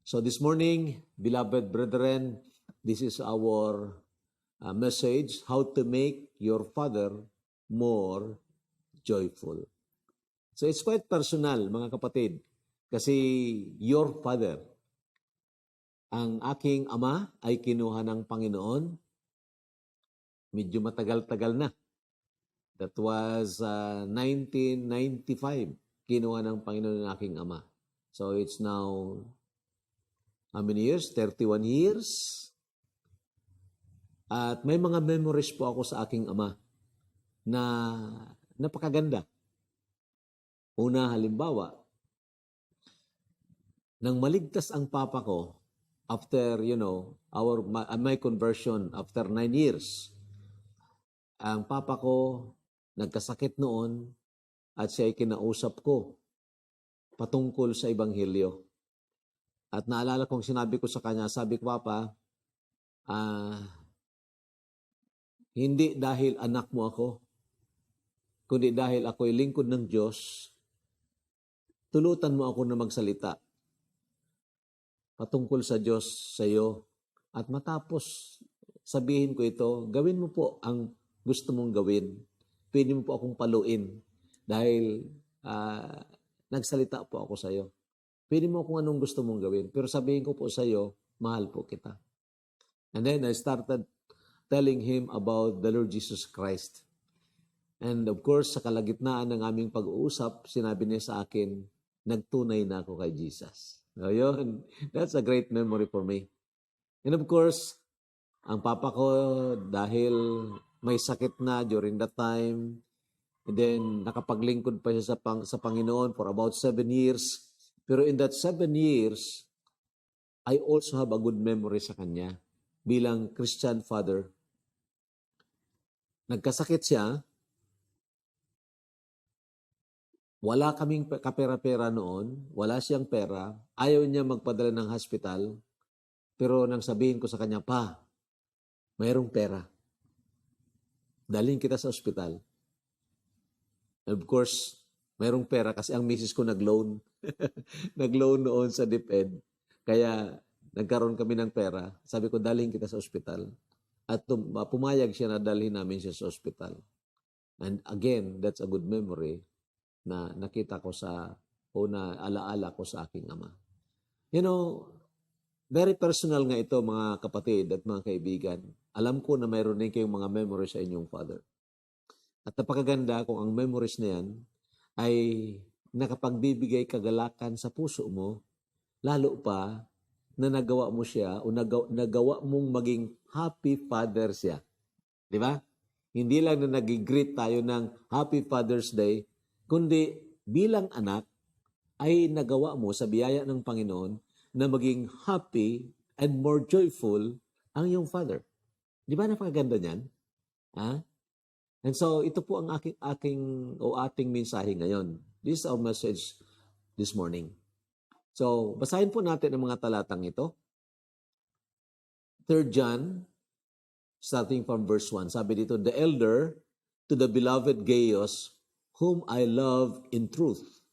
So this morning, beloved brethren, this is our message, how to make your father more joyful. So it's quite personal, mga kapatid, kasi your father, ang aking ama ay kinuha ng Panginoon, medyo matagal-tagal na. That was 1995, kinuha ng Panginoon ng aking ama. So it's now, how many years? 31 years. At may mga memories po ako sa aking ama na napakaganda. Una, halimbawa, nang maligtas ang papa ko after, my conversion after 9 years, ang papa ko nagkasakit noon at siya ay kinausap ko patungkol sa Ebanghelyo. At naalala kong sinabi ko sa kanya, sabi ko, Papa, hindi dahil anak mo ako, kundi dahil ako'y lingkod ng Diyos, tulutan mo ako na magsalita patungkol sa Diyos sa iyo. At matapos sabihin ko ito, gawin mo po ang gusto mong gawin. Pwede mo po akong paluin dahil nagsalita po ako sa iyo. Pwede mo kung anong gusto mong gawin. Pero sabihin ko po sa iyo, mahal po kita. And then I started telling him about the Lord Jesus Christ. And of course, sa kalagitnaan ng aming pag-uusap, sinabi niya sa akin, nagtunay na ako kay Jesus. So yun, that's a great memory for me. And of course, ang papa ko, dahil may sakit na during that time, and then nakapaglingkod pa siya sa Panginoon for about 7 years. Pero in that 7 years, I also have a good memory sa kanya bilang Christian father. Nagkasakit siya. Wala kaming kapera-pera noon. Wala siyang pera. Ayaw niya magpadala ng hospital. Pero nang sabihin ko sa kanya, Pa, mayroong pera. Dalhin kita sa ospital. And of course, mayroong pera kasi ang misis ko nag-loan. Nag-loan noon sa DepEd. Kaya nagkaroon kami ng pera. Sabi ko, dalhin kita sa ospital. At pumayag siya na dalhin namin siya sa ospital. And again, that's a good memory na nakita ko na alaala ko sa aking ama. You know, very personal nga ito mga kapatid at mga kaibigan. Alam ko na mayroon din kayong mga memories sa inyong father. At napakaganda kung ang memories na yan ay nakapagbibigay kagalakan sa puso mo, lalo pa na nagawa mo siya o nagawa mong maging happy father siya. Di ba? Hindi lang na nag-greet tayo ng Happy Father's Day, kundi bilang anak ay nagawa mo sa biyaya ng Panginoon na maging happy and more joyful ang iyong father. Di ba napakaganda niyan? Ha? And so ito po ang ating mensahe ngayon. This is our message this morning. So basahin po natin ang mga talatang ito. 3 John, starting from verse 1. Sabi dito, the elder to the beloved Gaius, whom I love in truth.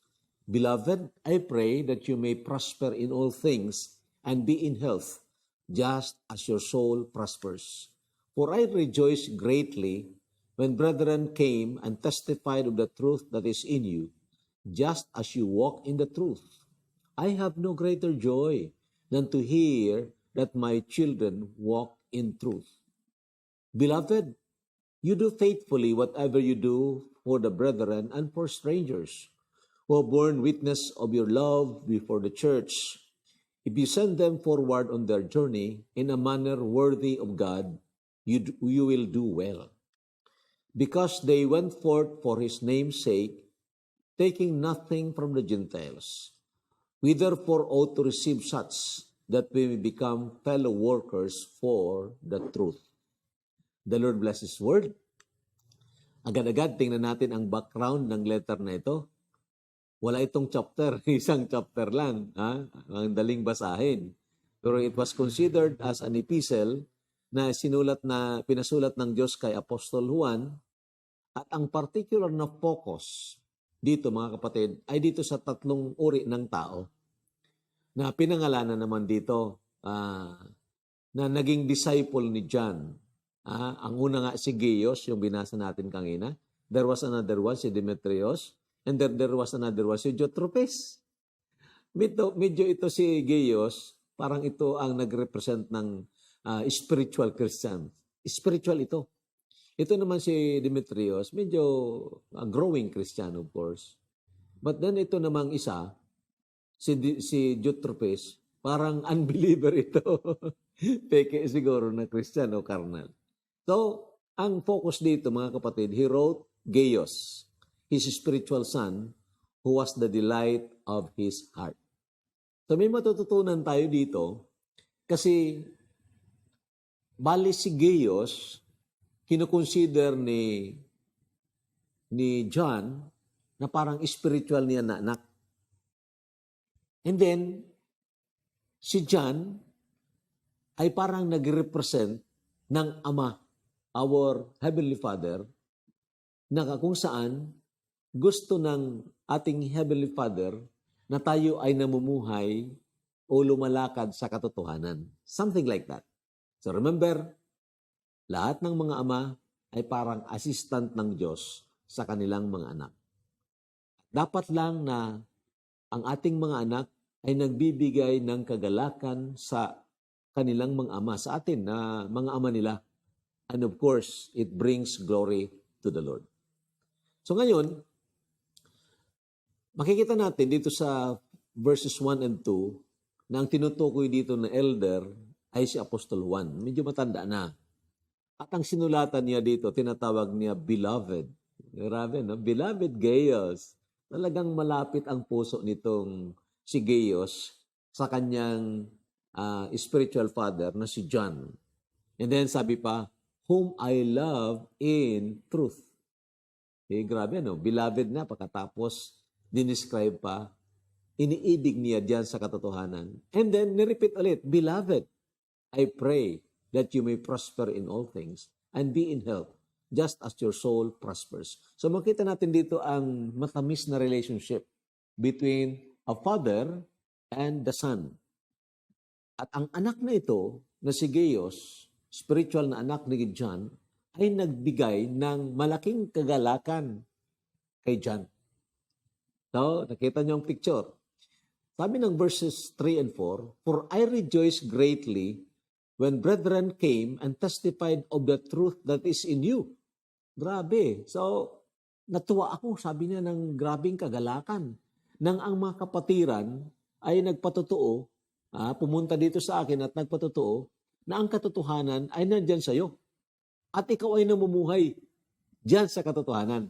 Beloved, I pray that you may prosper in all things and be in health, just as your soul prospers. For I rejoice greatly when brethren came and testified of the truth that is in you, just as you walk in the truth. I have no greater joy than to hear that my children walk in truth. Beloved, you do faithfully whatever you do for the brethren and for strangers, who have borne witness of your love before the church. If you send them forward on their journey in a manner worthy of God, you will do well. Because they went forth for his name's sake, taking nothing from the Gentiles. We therefore ought to receive such, that we may become fellow workers for the truth. The Lord bless His word. Agad-agad, tingnan natin ang background ng letter na ito. Wala itong chapter, isang chapter lang. Ang daling basahin. Pero it was considered as an epistle na pinasulat ng Diyos kay Apostol Juan. At ang particular na focus dito, mga kapatid, ay dito sa 3 uri ng tao. na pinangalanan naman dito na naging disciple ni John. Ang una nga si Gaius, yung binasa natin kanina. There was another one, si Demetrius. And there was another one, si Diotrephes. Medyo ito si Gaius, parang ito ang nag-represent ng spiritual Christian. Spiritual ito. Ito naman si Demetrius, medyo growing Christian of course. But then ito namang isa, si Diotrephes, parang unbeliever ito. Peke siguro na Christian o carnal. So, ang focus dito mga kapatid, he wrote Gaius, his spiritual son, who was the delight of his heart. So may matututunan tayo dito kasi bali si Gaius, kinukonsider ni John na parang spiritual niya na anak. And then, si John ay parang nag-represent ng Ama, our Heavenly Father, na kung saan gusto ng ating Heavenly Father na tayo ay namumuhay o lumalakad sa katotohanan. Something like that. So remember, lahat ng mga ama ay parang assistant ng Diyos sa kanilang mga anak. Dapat lang na ang ating mga anak ay nagbibigay ng kagalakan sa kanilang mga ama, sa atin na mga ama nila. And of course, it brings glory to the Lord. So ngayon, makikita natin dito sa verses 1 and 2 na ang tinutukoy dito na elder ay si Apostol Juan. Medyo matanda na. At ang sinulatan niya dito, tinatawag niya beloved. Grabe, no? Beloved Gaius. Talagang malapit ang puso nitong si Gaius sa kanyang spiritual father na si John. And then sabi pa, whom I love in truth. Grabe, no? Beloved na, pagkatapos dinescribe pa, iniibig niya diyan sa katotohanan. And then, nirepeat ulit, beloved, I pray that you may prosper in all things and be in health, just as your soul prospers. So makita natin dito ang matamis na relationship between a father and the son. At ang anak na ito, na si Gaius, spiritual na anak ni John, ay nagbigay ng malaking kagalakan kay John. So, nakita niyo ang picture. Sabi ng verses 3 and 4, for I rejoice greatly when brethren came and testified of the truth that is in you. Grabe. So, natuwa ako, sabi niya, ng grabing kagalakan. Nang ang mga kapatiran ay nagpatotoo, pumunta dito sa akin at nagpatotoo, na ang katotohanan ay nandyan sa iyo. At ikaw ay namumuhay diyan sa katotohanan.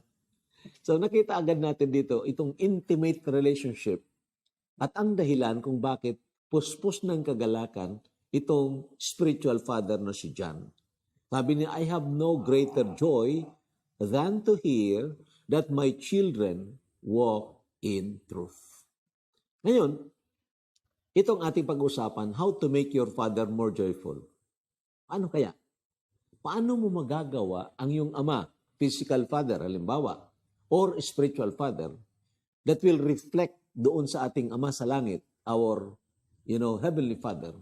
So nakita agad natin dito itong intimate relationship at ang dahilan kung bakit puspos ng kagalakan itong spiritual father na si John. Sabi niya, I have no greater joy than to hear that my children walk in truth. Ngayon, itong ating pag-usapan, how to make your father more joyful. Ano kaya? Paano mo magagawa ang iyong ama, physical father, halimbawa, or spiritual father, that will reflect doon sa ating ama sa langit, our, Heavenly Father.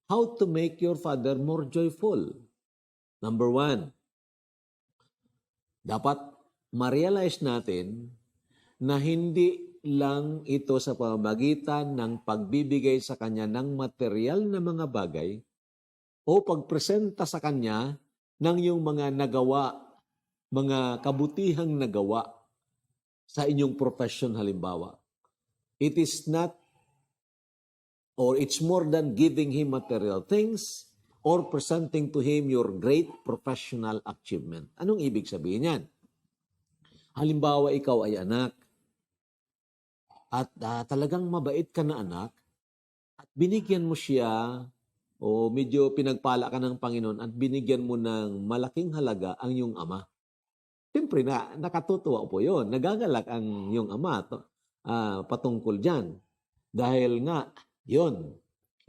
How to make your father more joyful? Number 1, dapat ma-realize natin na hindi lang ito sa pamamagitan ng pagbibigay sa kanya ng material na mga bagay o pagpresenta sa kanya ng iyong mga nagawa, mga kabutihang nagawa sa inyong profession halimbawa. It is not, or it's more than giving him material things or presenting to him your great professional achievement. Anong ibig sabihin yan? Halimbawa, ikaw ay anak at talagang mabait ka na anak at binigyan mo siya o medyo pinagpala ka ng Panginoon at binigyan mo ng malaking halaga ang iyong ama. Siyempre, nakatutuwa po yun. Nagagalak ang iyong ama patungkol dyan. Dahil nga, yun,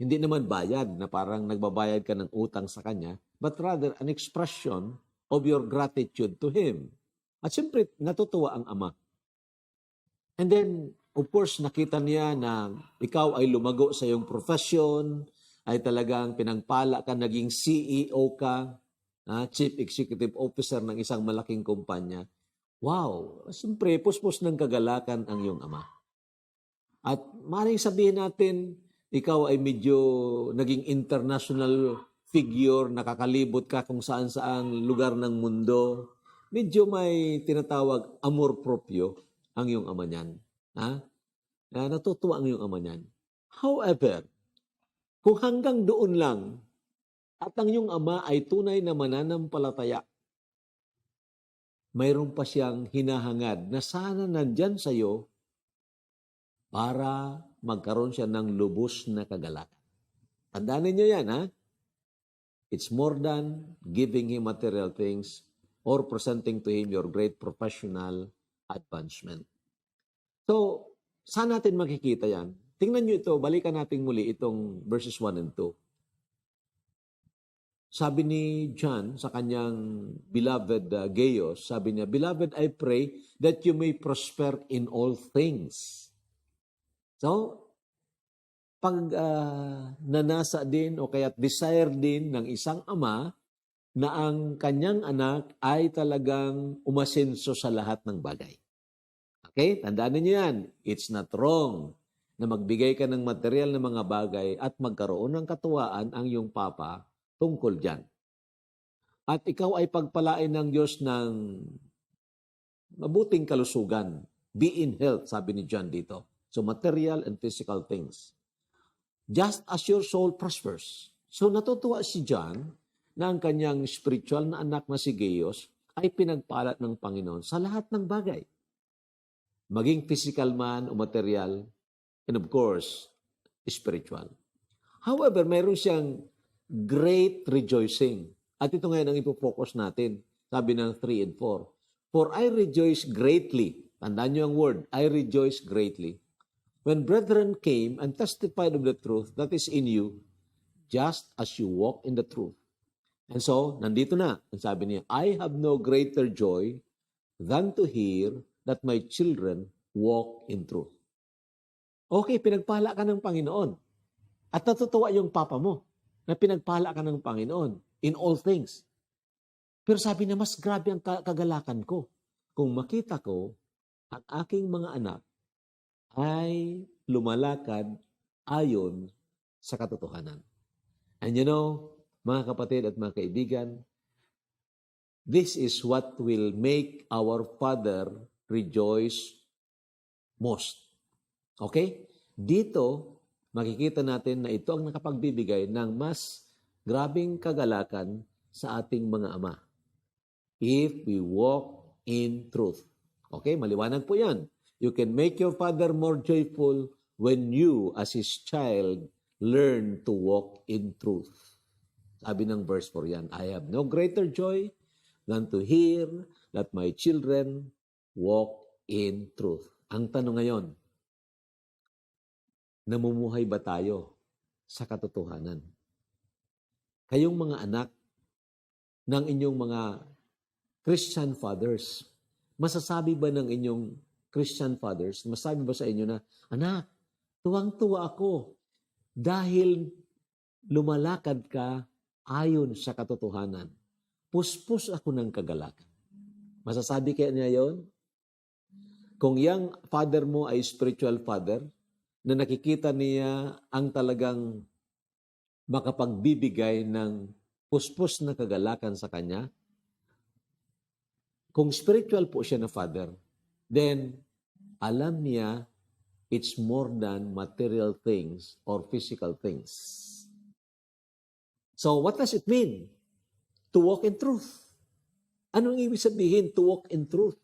hindi naman bayad na parang nagbabayad ka ng utang sa kanya, but rather an expression of your gratitude to him. At siyempre, natutuwa ang ama. And then, of course, nakita niya na ikaw ay lumago sa iyong profession, ay talagang pinagpala ka, naging CEO ka, Chief Executive Officer ng isang malaking kumpanya. Wow! Siyempre, puspos ng kagalakan ang iyong ama. At maaaring sabihin natin, ikaw ay medyo naging international figure, nakakalibot ka kung saan-saang lugar ng mundo. Medyo may tinatawag amor proprio ang iyong ama niyan. Natutuwa ang iyong ama niyan. However, kung hanggang doon lang at ang iyong ama ay tunay na mananampalataya, mayroon pa siyang hinahangad na sana nandyan sa iyo para magkaroon siya ng lubos na kagalakan. Tandaan ninyo yan, ha? It's more than giving him material things or presenting to him your great professional advancement. So, saan natin makikita yan? Tingnan nyo ito, balikan natin muli itong verses 1 and 2. Sabi ni John sa kanyang beloved Gaius, sabi niya, "Beloved, I pray that you may prosper in all things." So, pag nanasa din o kaya desire din ng isang ama na ang kanyang anak ay talagang umasenso sa lahat ng bagay. Okay? Tandaan niyo yan. It's not wrong na magbigay ka ng material na mga bagay at magkaroon ng katuwaan ang iyong papa tungkol dyan. At ikaw ay pagpalain ng Diyos ng mabuting kalusugan. Be in health, sabi ni John dito. So material and physical things. Just as your soul prospers. So natutuwa si John na ang kanyang spiritual na anak na si Gaius ay pinagpalat ng Panginoon sa lahat ng bagay. Maging physical man o material, and of course, spiritual. However, mayroon siyang great rejoicing. At ito ngayon ang ipofocus natin. Sabi ng 3 and 4. For I rejoice greatly. Tandaan niyo ang word, I rejoice greatly. When brethren came and testified of the truth that is in you, just as you walk in the truth. And so, nandito na. Ang sabi niya, I have no greater joy than to hear that my children walk in truth. Okay, pinagpala ka ng Panginoon. At natutuwa yung papa mo na pinagpala ka ng Panginoon in all things. Pero sabi niya, mas grabe ang kagalakan ko kung makita ko ang aking mga anak ay lumalakad ayon sa katotohanan. And you know, mga kapatid at mga kaibigan, this is what will make our Father rejoice most. Okay? Dito, makikita natin na ito ang nakapagbibigay ng mas grabing kagalakan sa ating mga ama. If we walk in truth. Okay? Maliwanag po yan. You can make your Father more joyful when you, as His child, learn to walk in truth. Sabi ng verse 4 yan, I have no greater joy than to hear that my children walk in truth. Ang tanong ngayon, namumuhay ba tayo sa katotohanan? Kayong mga anak ng inyong mga Christian fathers, masasabi ba ng inyong Christian fathers, masasabi ba sa inyo na, anak, tuwang-tuwa ako dahil lumalakad ka ayon sa katotohanan. Puspos ako ng kagalakan. Masasabi kaya niya yon? Kung yang father mo ay spiritual father, na nakikita niya ang talagang makapagbibigay ng puspos na kagalakan sa kanya, kung spiritual po siya na father, then alam niya it's more than material things or physical things. So what does it mean to walk in truth? Anong ibig sabihin to walk in truth?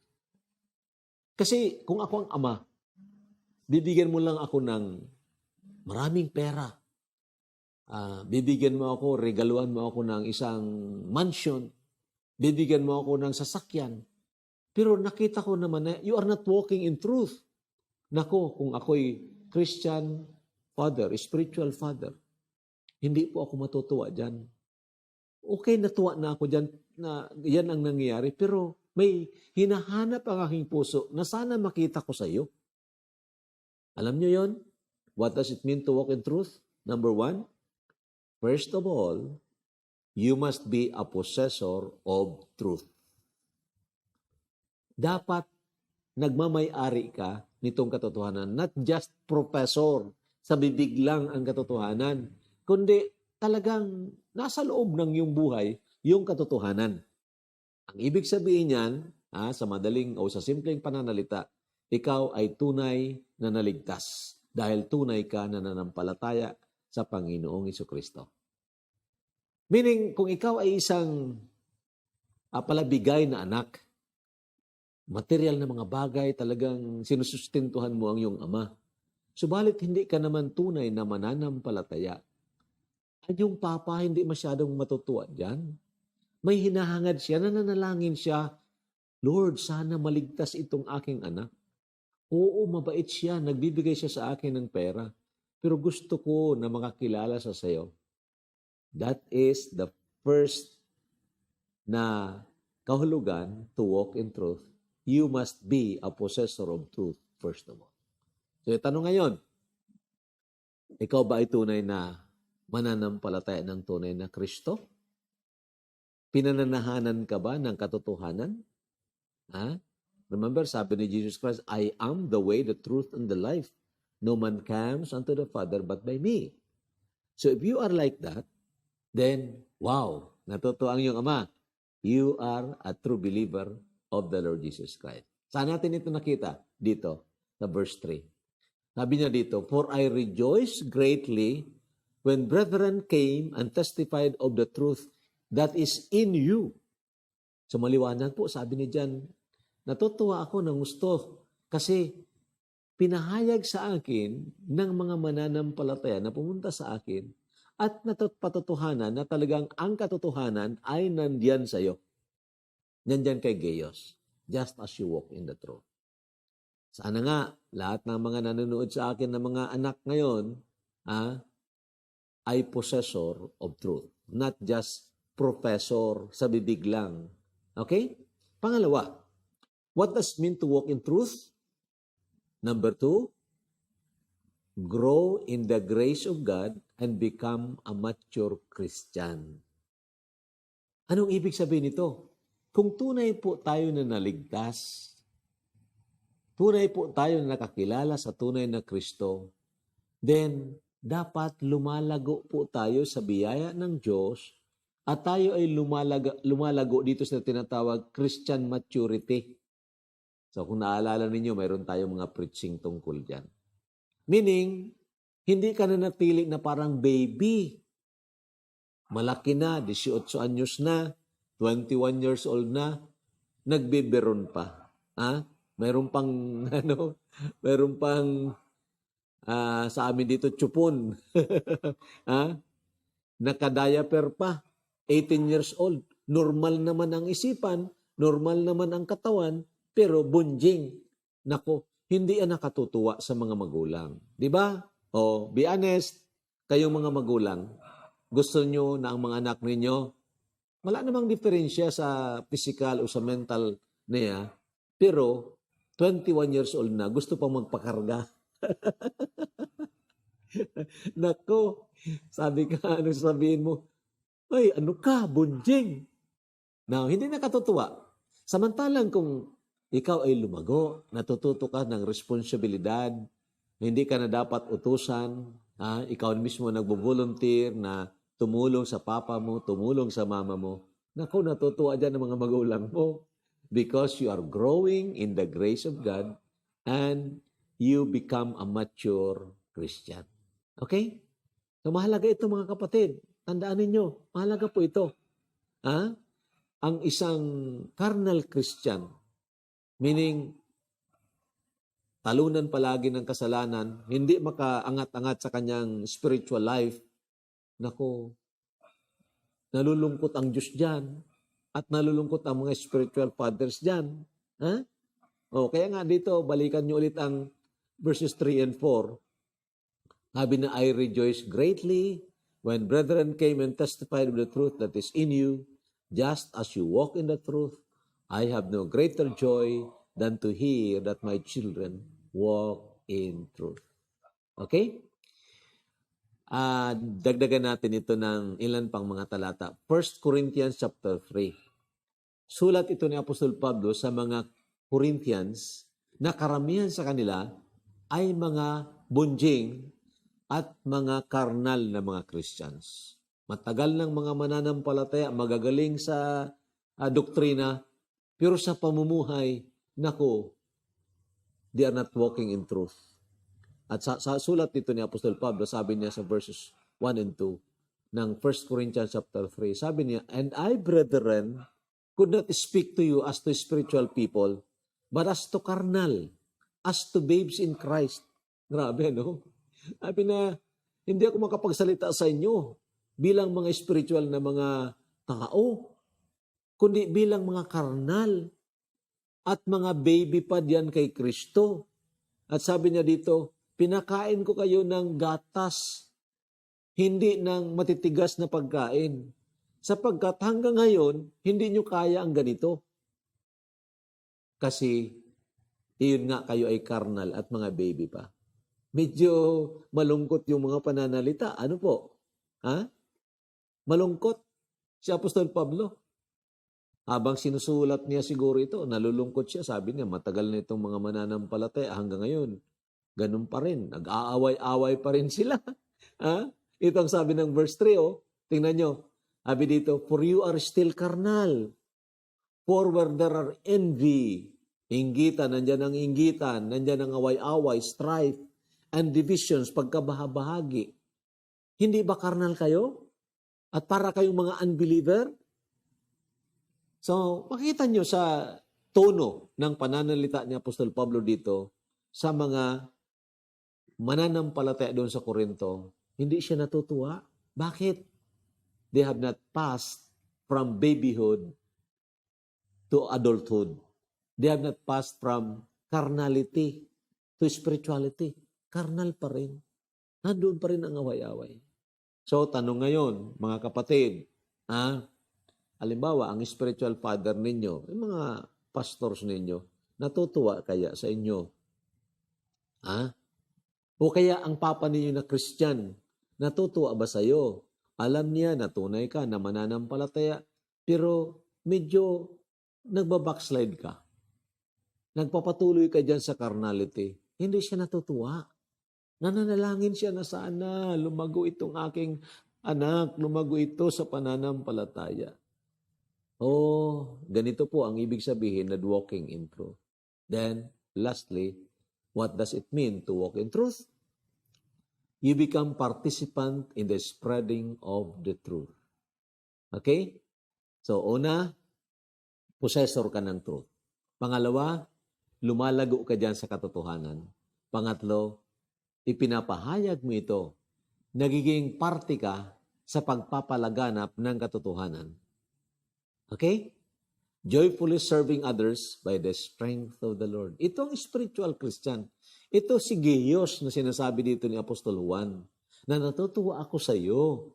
Kasi kung ako ang ama, bibigyan mo lang ako ng maraming pera. Bibigyan mo ako, regaluhan mo ako ng isang mansion. Bibigyan mo ako ng sasakyan. Pero nakita ko naman na you are not walking in truth. Nako, kung ako'y Christian father, spiritual father, hindi po ako matutuwa dyan. Okay, natuwa na ako dyan na yan ang nangyayari, pero may hinahanap ang aking puso na sana makita ko sa iyo. Alam nyo yon? What does it mean to walk in truth? Number one, first of all, you must be a possessor of truth. Dapat nagmamay-ari ka nitong katotohanan. Not just professor, sa bibig lang ang katotohanan, kundi talagang nasa loob ng iyong buhay yung katotohanan. Ang ibig sabihin niyan, sa madaling o sa simpleng pananalita, ikaw ay tunay na naligtas dahil tunay ka na nananampalataya sa Panginoong Hesukristo. Meaning, kung ikaw ay isang palabigay na anak, material na mga bagay talagang sinusustentuhan mo ang iyong ama. Subalit hindi ka naman tunay na mananampalataya. At yung papa hindi masyadong matutuwa dyan. May hinahangad siya, nananalangin siya, Lord, sana maligtas itong aking anak. Oo, mabait siya, nagbibigay siya sa akin ng pera. Pero gusto ko na makakilala sa sayo. That is the first na kahulugan to walk in truth. You must be a possessor of truth, first of all. So, yung tanong ngayon, ikaw ba ay tunay na mananampalataya ng tunay na Kristo? Pinananahanan ka ba ng katotohanan? Remember, sabi ni Jesus Christ, I am the way, the truth, and the life. No man comes unto the Father but by me. So, if you are like that, then, wow, natutuwa ang iyong ama. You are a true believer of the Lord Jesus Christ. Saan natin ito nakita? Dito, sa verse 3. Sabi niya dito, For I rejoice greatly when brethren came and testified of the truth that is in you. So maliwanag po, sabi ni John, natutuwa ako ng gusto kasi pinahayag sa akin ng mga mananampalataya na pumunta sa akin at patotohanan na talagang ang katotohanan ay nandiyan sa iyo. Nandiyan kay Gaius, just as you walk in the truth. Sana nga, lahat ng mga nanonood sa akin ng mga anak ngayon, ay possessor of truth. Not just professor sa bibig lang. Okay? Pangalawa, what does it mean to walk in truth? Number 2, grow in the grace of God and become a mature Christian. Anong ibig sabihin nito? Kung tunay po tayo na naligtas, tunay po tayo na nakakilala sa tunay na Kristo, then dapat lumalago po tayo sa biyaya ng Diyos at tayo ay lumalago dito sa tinatawag Christian maturity. So kung naalala ninyo, mayroon tayong mga preaching tungkol dyan. Meaning, hindi ka na natili na parang baby. Malaki na, 18 anyos na, 21 years old na, nagbiberon pa. Mayroon pang, mayroon pang, sa amin dito, chupon. Nakadiaper pa, 18 years old. Normal naman ang isipan, normal naman ang katawan, pero bunjing. Nako, hindi yan nakatutuwa sa mga magulang. Di ba? O, be honest, kayong mga magulang, gusto nyo na ang mga anak ninyo, wala namang diferensya sa physical o sa mental niya, pero 21 years old na, gusto pang magpakarga. Nako, sabi ka, ano sabihin mo? Ay, ano ka, bunjing? Now, hindi nakatutuwa. Samantalang kung ikaw ay lumago, natututo ka ng responsibilidad, hindi ka na dapat utusan, ikaw mismo nagbo-volunteer na tumulong sa papa mo, tumulong sa mama mo. Naku, natutuwa dyan ang mga magulang mo because you are growing in the grace of God and you become a mature Christian. Okay? So mahalaga ito mga kapatid. Tandaan ninyo, mahalaga po ito. Ang isang carnal Christian, meaning talunan palagi ng kasalanan, hindi makaangat-angat sa kanyang spiritual life, nako, nalulungkot ang Diyos dyan at nalulungkot ang mga spiritual fathers dyan. Kaya nga dito, balikan nyo ulit ang verses 3 and 4. Sabi na, I rejoice greatly when brethren came and testified of the truth that is in you, just as you walk in the truth, I have no greater joy than to hear that my children walk in truth. Okay? Dagdagan natin ito ng ilan pang mga talata. 1 Corinthians chapter 3. Sulat ito ni Apostol Pablo sa mga Corinthians na karamihan sa kanila ay mga bunjing at mga karnal na mga Christians. Matagal ng mga mananampalataya, magagaling sa doktrina, pero sa pamumuhay, nako, they are not walking in truth. At sa sulat nito ni Apostol Pablo, sabi niya sa verses 1 and 2 ng 1 Corinthians chapter 3, sabi niya, "And I, brethren, could not speak to you as to spiritual people, but as to carnal, as to babes in Christ." Grabe, no? Sabi na, hindi ako makapagsalita sa inyo bilang mga spiritual na mga tao, kundi bilang mga karnal at mga baby pa diyan kay Kristo. At sabi niya dito, pinakain ko kayo ng gatas, hindi ng matitigas na pagkain. Sapagkat hanggang ngayon, hindi nyo kaya ang ganito. Kasi, iyon nga kayo ay karnal at mga baby pa. Medyo malungkot yung mga pananalita. Ano po? Ha? Malungkot si Apostol Pablo. Habang sinusulat niya siguro ito, nalulungkot siya. Sabi niya, matagal na itong mga mananampalataya hanggang ngayon. Ganun pa rin. Nag-aaway-away pa rin sila. Ha? Ito ang sabi ng verse 3. Tingnan nyo. Sabi dito, "For you are still carnal. For where there are envy," inggitan, nandyan ang inggitan, nandyan ang away-away, strife, and divisions, pagkabahabahagi. Hindi ba karnal kayo? At para kayong mga unbeliever? So, makita nyo sa tono ng pananalita ni Apostol Pablo dito sa mga mananampalataya doon sa Korinto, hindi siya natutuwa. Bakit? They have not passed from babyhood to adulthood. They have not passed from carnality to spirituality. Carnal pa rin. Nandun pa rin ang away-away. So, tanong ngayon, mga kapatid, halimbawa, ang spiritual father ninyo, yung mga pastors ninyo, natutuwa kaya sa inyo? O kaya ang papa ninyo na Christian, natutuwa ba sa iyo? Alam niya na tunay ka, na mananampalataya, pero medyo nagbabackslide ka. Nagpapatuloy ka dyan sa carnality. Hindi siya natutuwa. Nananalangin siya na sana lumago itong aking anak, lumago ito sa pananampalataya. Ganito po ang ibig sabihin na walking in truth. Then, lastly, what does it mean to walk in truth? You become participant in the spreading of the truth. Okay? So, una, possessor ka ng truth. Pangalawa, lumalago ka dyan sa katotohanan. Pangatlo, ipinapahayag mo ito. Nagiging parte ka sa pagpapalaganap ng katotohanan. Okay? Joyfully serving others by the strength of the Lord. Ito ang spiritual Christian. Ito si Gaius na sinasabi dito ni Apostol Juan, na natutuwa ako sa iyo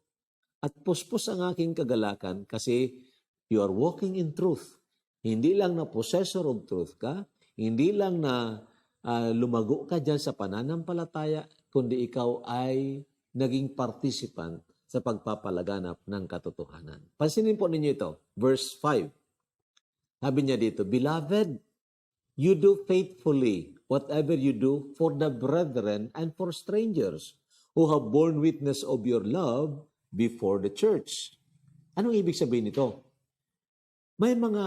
at puspos ang aking kagalakan kasi you are walking in truth. Hindi lang na possessor of truth ka, hindi lang na lumago ka dyan sa pananampalataya, kundi ikaw ay naging participant sa pagpapalaganap ng katotohanan. Pansinin po ninyo ito, verse 5. Sabi niya dito, "Beloved, you do faithfully whatever you do for the brethren and for strangers who have borne witness of your love before the church." Anong ibig sabihin nito? May mga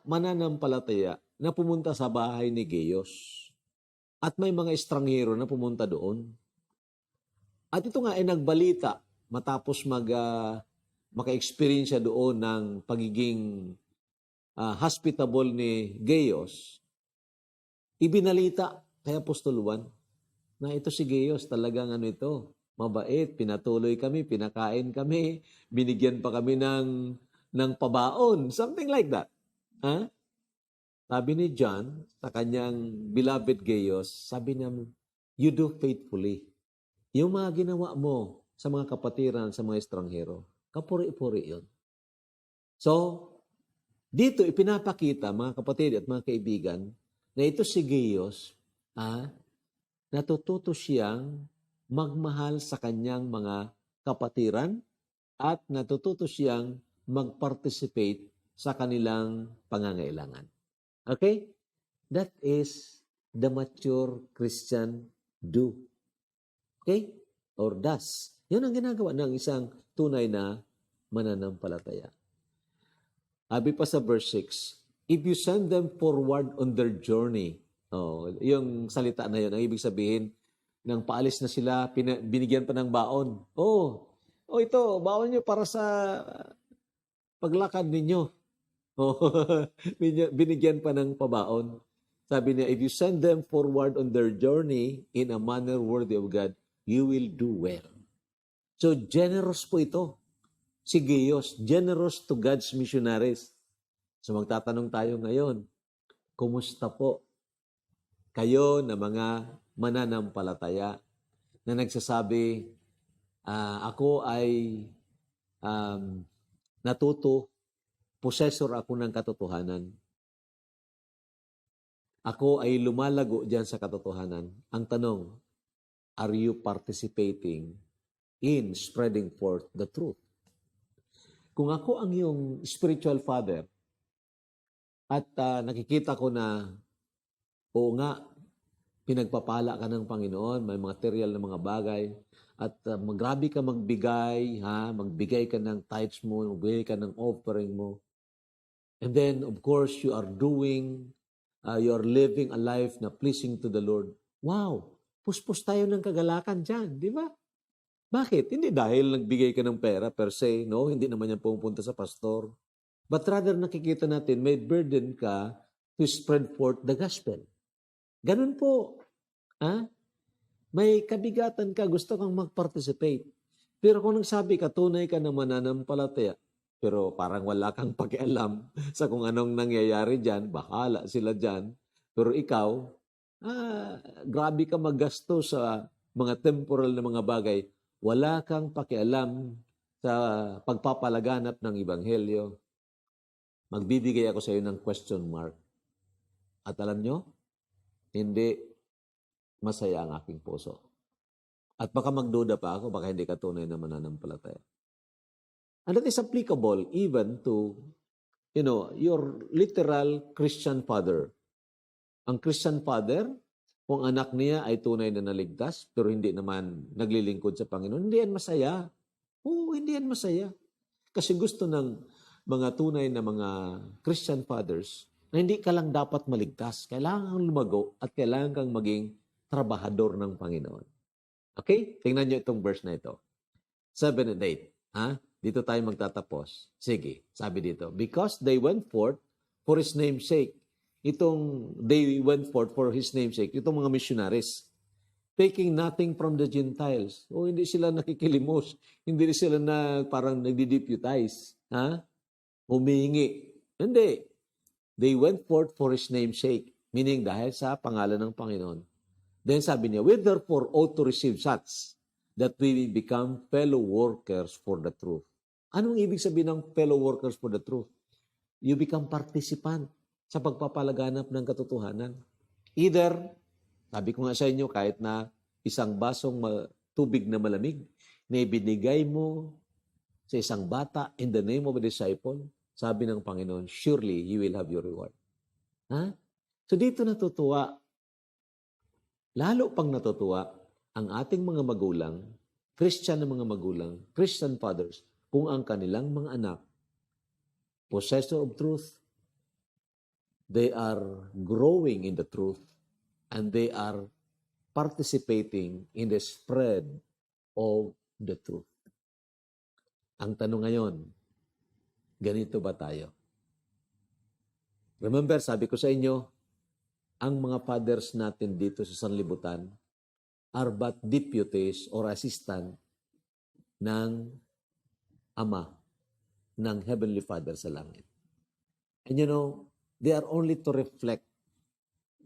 mananampalataya na pumunta sa bahay ni Gaius at may mga estranghero na pumunta doon. At ito nga ay nagbalita matapos maka-experience siya doon ng pagiging hospitable ni Gaius. Ibinalita kay Apostol Juan na ito si Gaius talagang mabait, pinatuloy kami, pinakain kami, binigyan pa kami ng pabaon, something like that. Sabi ni John sa kanyang beloved Gaius, sabi niya, you do faithfully. Yung mga ginawa mo sa mga kapatiran, sa mga estranghero, kapuri-puri yun. So, dito ipinapakita, mga kapatid at mga kaibigan, na ito si Gaius, natututo siyang magmahal sa kanyang mga kapatiran at natututo siyang mag-participate sa kanilang pangangailangan. Okay? That is the mature Christian do. Okay? Or does. Yun ang ginagawa ng isang tunay na mananampalataya. Sabi pa sa verse 6, if you send them forward on their journey, yung salita na yun, ang ibig sabihin, nang paalis na sila, binigyan pa ng baon. Ito, baon nyo para sa paglakad ninyo. Binigyan pa ng pabaon. Sabi niya, if you send them forward on their journey in a manner worthy of God, you will do well. So, generous po ito. Si Gaius, generous to God's missionaries. So, magtatanong tayo ngayon, kumusta po kayo na mga mananampalataya na nagsasabi, ako ay natuto, possessor ako ng katotohanan. Ako ay lumalago diyan sa katotohanan. Ang tanong, are you participating in spreading forth the truth? Kung ako ang iyong spiritual father at nakikita ko na, oo nga, pinagpapala ka ng Panginoon, may material na mga bagay, at grabe ka magbigay, magbigay ka ng tithes mo, magbigay ka ng offering mo. And then, of course, you are living a life na pleasing to the Lord. Wow! Puspos tayo ng kagalakan dyan, di ba? Bakit? Hindi dahil nagbigay ka ng pera per se, no? Hindi naman yan pumunta sa pastor. But rather nakikita natin, may burden ka to spread forth the gospel. Ganun po. May kabigatan ka, gusto kang mag-participate. Pero kung nagsabi ka, tunay ka na mananampalataya, pero parang wala kang pakialam sa kung anong nangyayari dyan, bahala sila dyan. Pero ikaw, grabe ka maggasto sa mga temporal na mga bagay, wala kang pakialam sa pagpapalaganap ng Ebanghelyo, magbibigay ako sa iyo ng question mark. At alam nyo, hindi masaya ang aking puso. At baka magduda pa ako, baka hindi ka tunay na mananampalataya. And that is applicable even to, your literal Christian father. Ang Christian father, kung anak niya ay tunay na naligtas, pero hindi naman naglilingkod sa Panginoon, hindi yan masaya. Hindi yan masaya. Kasi gusto ng mga tunay na mga Christian fathers na hindi ka lang dapat maligtas. Kailangan kang lumago at kailangan kang maging trabahador ng Panginoon. Okay? Tingnan niyo itong verse na ito. 7 and 8. Dito tayo magtatapos. Sige, sabi dito. Because they went forth for His name's sake. They went forth for His name's sake. Itong mga missionaries. Taking nothing from the Gentiles. Hindi sila nakikilimos. Hindi sila parang nagdi-deputize. Humingi. Hindi. They went forth for His name's sake. Meaning dahil sa pangalan ng Panginoon. Then sabi niya, we therefore ought to receive such that we will become fellow workers for the truth. Anong ibig sabihin ng fellow workers for the truth? You become participant sa pagpapalaganap ng katotohanan. Either, sabi ko nga sa inyo, kahit na isang basong tubig na malamig, na ibinigay mo sa isang bata in the name of a disciple, sabi ng Panginoon, surely you will have your reward. So dito natutuwa, lalo pang natutuwa, ang ating mga magulang, Christian na mga magulang, Christian fathers, kung ang kanilang mga anak, possessor of truth, they are growing in the truth, and they are participating in the spread of the truth. Ang tanong ngayon, ganito ba tayo? Remember, sabi ko sa inyo, ang mga fathers natin dito sa sanlibutan are but deputies or assistant ng Ama, ng Heavenly Father sa langit. And they are only to reflect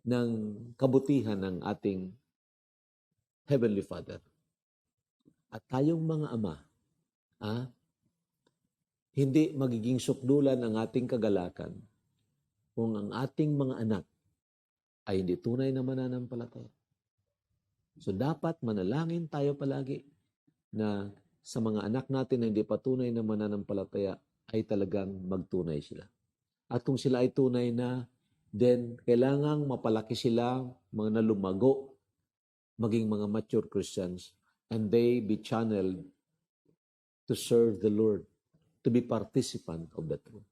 ng kabutihan ng ating Heavenly Father. At tayong mga ama, hindi magiging sukdulan ang ating kagalakan kung ang ating mga anak ay hindi tunay na mananampalataya. So dapat manalangin tayo palagi na sa mga anak natin na hindi pa tunay na mananampalataya ay talagang magtunay sila. At kung sila ay tunay na, then kailangang mapalaki sila, mga na lumago, maging mga mature Christians, and they be channeled to serve the Lord, to be participant of the truth.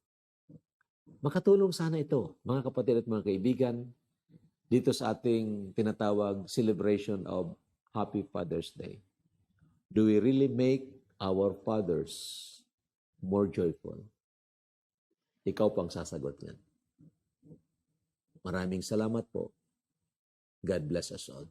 Makatulong sana ito, mga kapatid at mga kaibigan, dito sa ating tinatawag celebration of Happy Father's Day. Do we really make our fathers more joyful? Ikaw pang sasagot niyan. Maraming salamat po. God bless us all.